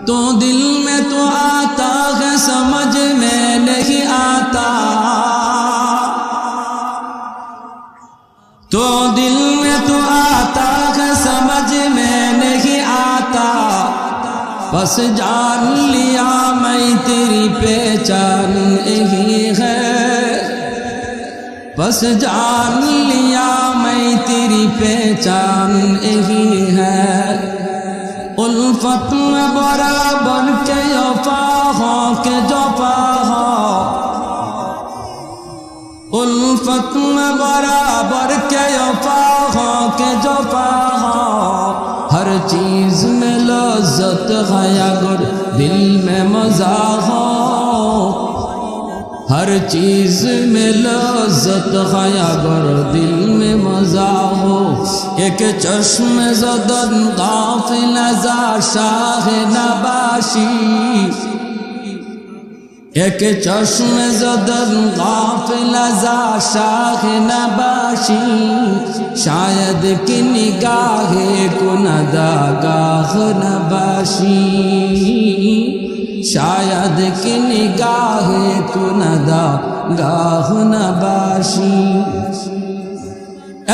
तो दिल में तो आता है समझ में नहीं आता, तो दिल में तो आता है समझ में नहीं आता, बस जान लिया मैं तेरी पहचान यही है, बस जान लिया मैं तेरी पहचान यही है। उल्फत में बराबर के वफा हो के जफा हो, उल्फत में बराबर के वफा हो के जफा हो, हर चीज में लज्जत है अगर दिल में मजा हो, हर चीज में लज्जत है अगर दिल में मजा हो। एक चश्मे ज़दन गाफिल ज़ा शाह नबाशी, एक चश्मे ज़दन गाफिल ज़ा शाह नबाशी, शायद कि निगाहे कुनदा गाह नबाशी, शायद कि निगाहे कुनदा गाह नबाशी।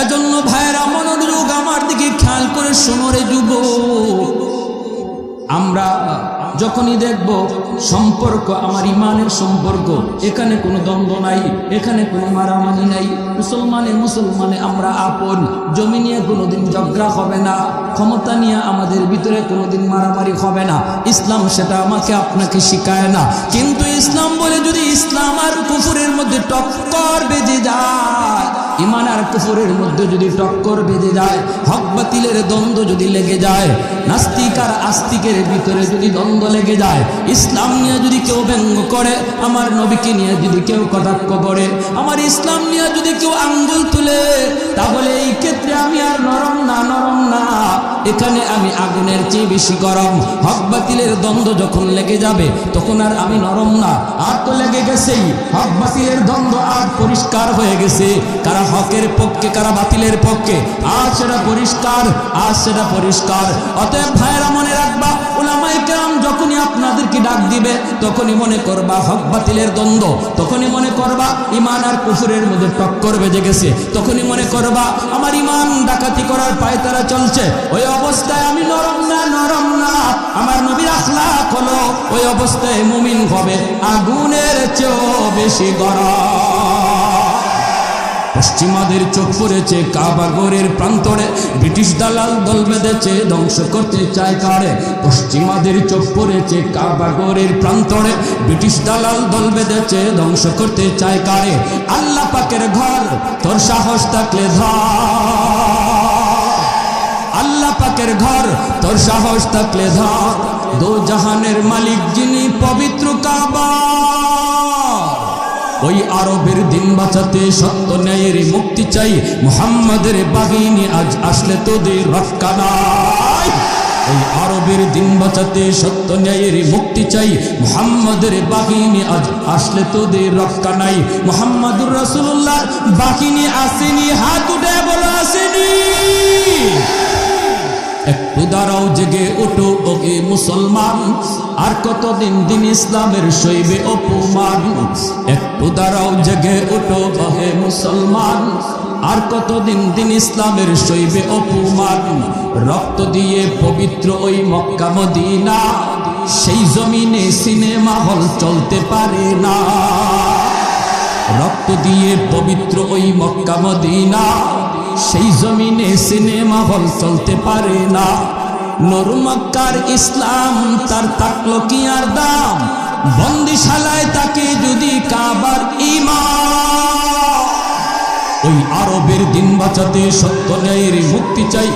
এজন্য ভাইরা মনোযোগ আমার দিকে খেয়াল করে শোনো রে যুবক, আমরা যখনই দেখব সম্পর্ক আমার ইমানের সম্পর্ক, এখানে কোনো দ্বন্দ্ব নাই, এখানে কোনো মারামারি নাই, মুসলমানে আমরা আপন, জমি নিয়ে কোনোদিন ঝগড়া হবে না, ক্ষমতা নিয়ে আমাদের ভিতরে কোনোদিন মারামারি হবে না। ইসলাম সেটা আমাকে আপনাকে শিখায় না, কিন্তু ইসলাম বলে যদি ইসলাম আর কুফরের মধ্যে টক্কর বেজে যায়, ইমান আর কুফরের মধ্যে যদি টক্কর বেজে যায়, হক বাতিলের দ্বন্দ্ব যদি লেগে যায়, নাস্তিক আর আস্তিকের ভিতরে যদি দ্বন্দ্ব লেগে যায়, ইসলাম নিয়ে যদি কেউ ব্যঙ্গ করে, আমার নবীকে নিয়ে যদি কেউ কটাক্ষ করে, আমার ইসলাম নিয়ে যদি কেউ আঙ্গুল তুলে, তাহলে এই ক্ষেত্রে আমি আর নরম না, এখানে আমি আগুনের চেয়ে বেশি গরম। হক বাতিলের দ্বন্দ্ব যখন লেগে যাবে তখন আর আমি নরম না, আর তো লেগে গেছেই, হক বাতিলের দ্বন্দ্ব আর পরিষ্কার হয়ে গেছে, কারা হকের পক্ষে কারা বাতিলের পক্ষে, আজ সেটা পরিষ্কার, আজ সেটা পরিষ্কার। অতএব ভাইরা মনে রাখবা, উলামায়ে কেরাম যখনই আপনাদেরকে ডাক দিবে তখনই মনে করবা হক বাতিলের দ্বন্দ্ব, তখনই মনে করবা ইমান আর কুফরের মধ্যে টক্কর বেজে গেছে, তখনই মনে করবা আমার ইমান ডাকাতি করার পায়তারা চলছে। ওই অবস্থায় আমি নরম না, আমার নবীর আখলাক হলো ওই অবস্থায় মুমিন হবে আগুনের চেয়েও বেশি গরম। পশ্চিমাদের চোখ পড়েছে কাবাগরের প্রান্তরে, ব্রিটিশ দালাল দল বেঁধেছে ধ্বংস করতে চায় কারে। পশ্চিমাদের চোখ পড়েছে কাবাগরের প্রান্তরে, ব্রিটিশ দালাল দল বেঁধেছে ধ্বংস করতে চায় কারে। আল্লাহ পাকের ঘর তোর সাহস থাকলে ধর, আল্লাহ পাকের ঘর তোর সাহস থাকলে ধর, দো জাহানের মালিক যিনি পবিত্র কাবা, ওই আরবের দিন বাঁচাতে সত্য ন্যায়ের মুক্তি চাই, মুহাম্মাদের বাহিনী আজ আসলে তোদের রক্ষা নাই। ওই আরবের দিন বাঁচাতে সত্য ন্যায়ের মুক্তি চাই, মুহাম্মাদের বাহিনী আজ আসলে তোদের রক্ষা নাই। মুহাম্মাদুর রাসূলুল্লাহর বাহিনী আসেনি, হাত উঠে বলো আসেনি। একটু দাঁড়াও, জেগে ওঠো ওকে মুসলমান, আর কতদিন দিন ইসলামের সইবে অপমান। একটু দাঁড়াও, জেগে ওঠো ওকে মুসলমান, আর কতদিন দিন ইসলামের সইবে অপমান। রক্ত দিয়ে পবিত্র ওই মক্কা মদিনা, সেই জমিনে সিনেমা হল চলতে পারে না। রক্ত দিয়ে পবিত্র ওই মক্কা মদিনা, সেই জমিনে সিনেমা হল চলতে পারে না। নূর মক্কার ইসলাম তার থাকলো কি আর দাম, বন্দিশালায় তাকে যদি কাবার ঈমান। ওই আরবের দিন বাঁচাতে সত্য ন্যায়ের মুক্তি চাই,